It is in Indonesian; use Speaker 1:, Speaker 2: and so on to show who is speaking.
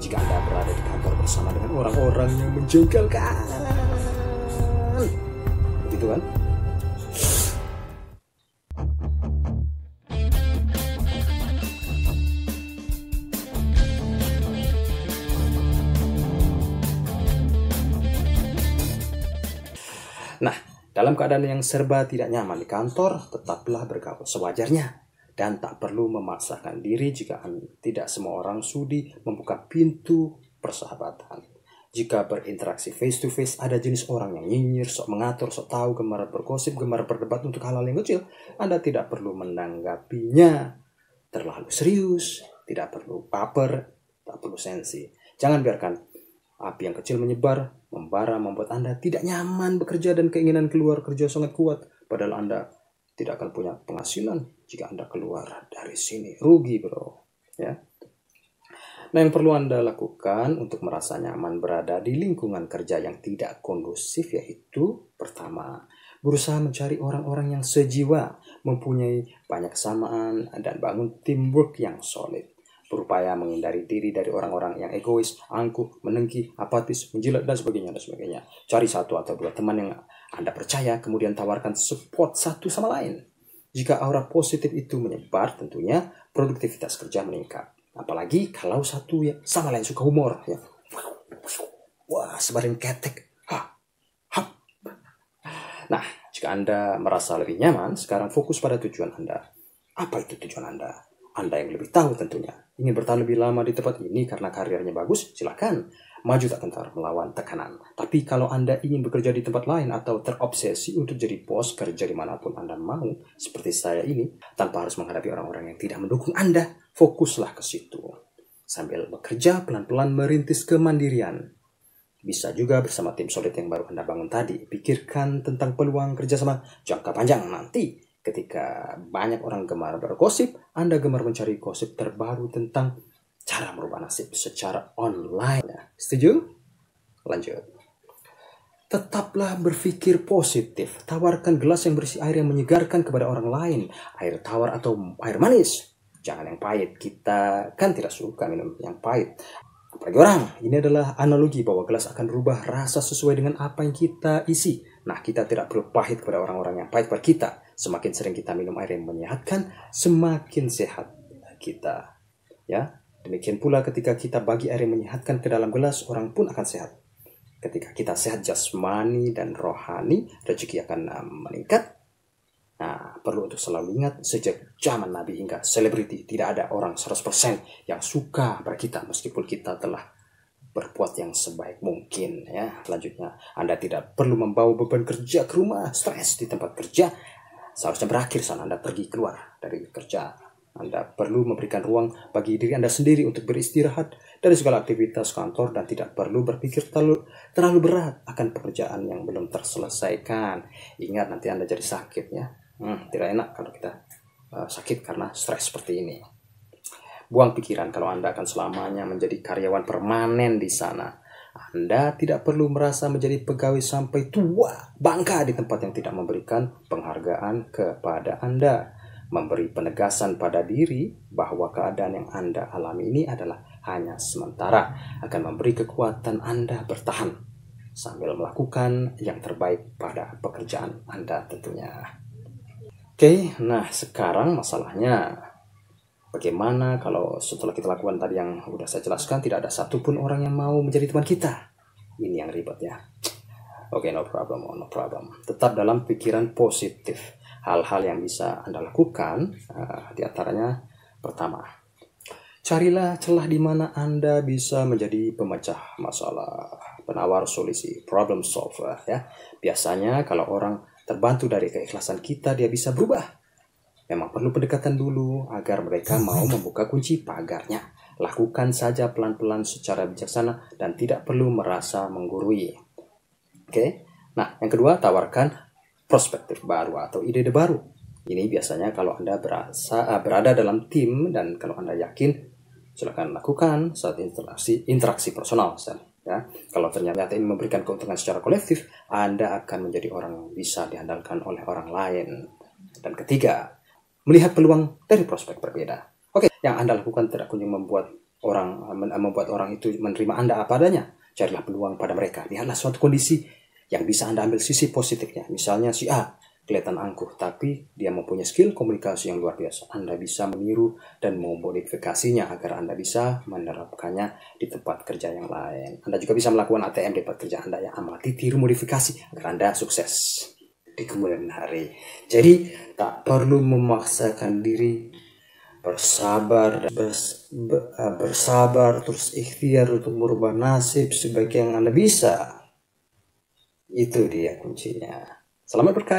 Speaker 1: jika Anda berada di kantor bersama dengan orang-orang yang menjengkelkan. Begitu kan? Nah, dalam keadaan yang serba tidak nyaman di kantor, tetaplah bergaul sewajarnya. Dan tak perlu memaksakan diri jika tidak semua orang sudi membuka pintu persahabatan. Jika berinteraksi face to face, ada jenis orang yang nyinyir, sok mengatur, sok tahu, gemar bergosip, gemar berdebat untuk hal-hal yang kecil. Anda tidak perlu menanggapinya terlalu serius, tidak perlu baper, tak perlu sensi. Jangan biarkan api yang kecil menyebar, membara, membuat Anda tidak nyaman bekerja dan keinginan keluar kerja sangat kuat. Padahal Anda tidak akan punya penghasilan jika Anda keluar dari sini. Rugi, bro. Ya. Nah, yang perlu Anda lakukan untuk merasa nyaman berada di lingkungan kerja yang tidak kondusif yaitu pertama, berusaha mencari orang-orang yang sejiwa, mempunyai banyak kesamaan, dan bangun teamwork yang solid. Berupaya menghindari diri dari orang-orang yang egois, angkuh, menengki, apatis, menjilat, dan sebagainya, dan sebagainya. Cari satu atau dua teman yang Anda percaya, kemudian tawarkan support satu sama lain. Jika aura positif itu menyebar, tentunya produktivitas kerja meningkat. Apalagi kalau satu ya sama lain suka humor. Ya. Wah, sebarin ketek. Nah, jika Anda merasa lebih nyaman, sekarang fokus pada tujuan Anda. Apa itu tujuan Anda? Anda yang lebih tahu tentunya. Ingin bertahan lebih lama di tempat ini karena karirnya bagus? Silakan. Maju tak gentar melawan tekanan. Tapi kalau Anda ingin bekerja di tempat lain atau terobsesi untuk jadi bos kerja dimanapun Anda mau, seperti saya ini, tanpa harus menghadapi orang-orang yang tidak mendukung Anda, fokuslah ke situ. Sambil bekerja, pelan-pelan merintis kemandirian. Bisa juga bersama tim solid yang baru Anda bangun tadi. Pikirkan tentang peluang kerjasama jangka panjang nanti. Ketika banyak orang gemar bergosip, Anda gemar mencari gosip terbaru tentang cara merubah nasib secara online. Setuju? Lanjut. Tetaplah berpikir positif. Tawarkan gelas yang berisi air yang menyegarkan kepada orang lain. Air tawar atau air manis. Jangan yang pahit. Kita kan tidak suka minum yang pahit. Apalagi orang. Ini adalah analogi bahwa gelas akan berubah rasa sesuai dengan apa yang kita isi. Nah, kita tidak perlu pahit kepada orang-orang yang pahit pada kita. Semakin sering kita minum air yang menyehatkan, semakin sehat kita. Ya, demikian pula ketika kita bagi air yang menyehatkan ke dalam gelas, orang pun akan sehat. Ketika kita sehat jasmani dan rohani, rezeki akan meningkat. Nah, perlu untuk selalu ingat, sejak zaman Nabi hingga selebriti, tidak ada orang 100% yang suka pada kita, meskipun kita telah berbuat yang sebaik mungkin. Ya, selanjutnya, Anda tidak perlu membawa beban kerja ke rumah. Stres di tempat kerja seharusnya berakhir saat Anda pergi keluar dari kerja. Anda perlu memberikan ruang bagi diri Anda sendiri untuk beristirahat dari segala aktivitas kantor dan tidak perlu berpikir terlalu berat akan pekerjaan yang belum terselesaikan. Ingat, nanti Anda jadi sakit ya. Tidak enak kalau kita sakit karena stres seperti ini. Buang pikiran kalau Anda akan selamanya menjadi karyawan permanen di sana. Anda tidak perlu merasa menjadi pegawai sampai tua, bangka di tempat yang tidak memberikan penghargaan kepada Anda. Memberi penegasan pada diri bahwa keadaan yang Anda alami ini adalah hanya sementara, akan memberi kekuatan Anda bertahan sambil melakukan yang terbaik pada pekerjaan Anda tentunya. Oke, nah sekarang masalahnya bagaimana kalau setelah kita lakukan tadi yang udah saya jelaskan, tidak ada satupun orang yang mau menjadi teman kita? Ini yang ribet ya. Oke, no problem. Tetap dalam pikiran positif. Hal-hal yang bisa Anda lakukan, diantaranya pertama, carilah celah di mana Anda bisa menjadi pemecah masalah, penawar solusi, problem solver. Ya, biasanya kalau orang terbantu dari keikhlasan kita, dia bisa berubah. Memang perlu pendekatan dulu agar mereka mau membuka kunci pagarnya. Lakukan saja pelan-pelan secara bijaksana dan tidak perlu merasa menggurui. Oke. Nah, yang kedua, tawarkan perspektif baru atau ide baru. Ini biasanya kalau Anda berada dalam tim dan kalau Anda yakin, silakan lakukan saat interaksi personal. Ya. Kalau ternyata ini memberikan keuntungan secara kolektif, Anda akan menjadi orang yang bisa diandalkan oleh orang lain. Dan ketiga, melihat peluang dari prospek berbeda. Oke, yang Anda lakukan tidak kunjung membuat membuat orang itu menerima Anda apa adanya. Carilah peluang pada mereka. Lihatlah suatu kondisi yang bisa Anda ambil sisi positifnya. Misalnya si A kelihatan angkuh, tapi dia mempunyai skill komunikasi yang luar biasa. Anda bisa meniru dan memodifikasinya agar Anda bisa menerapkannya di tempat kerja yang lain. Anda juga bisa melakukan ATM di tempat kerja Anda yang amati, tiru, modifikasi agar Anda sukses di kemudian hari. Jadi tak perlu memaksakan diri, bersabar terus ikhtiar untuk merubah nasib sebaik yang Anda bisa. Itu dia kuncinya. Selamat berkarya.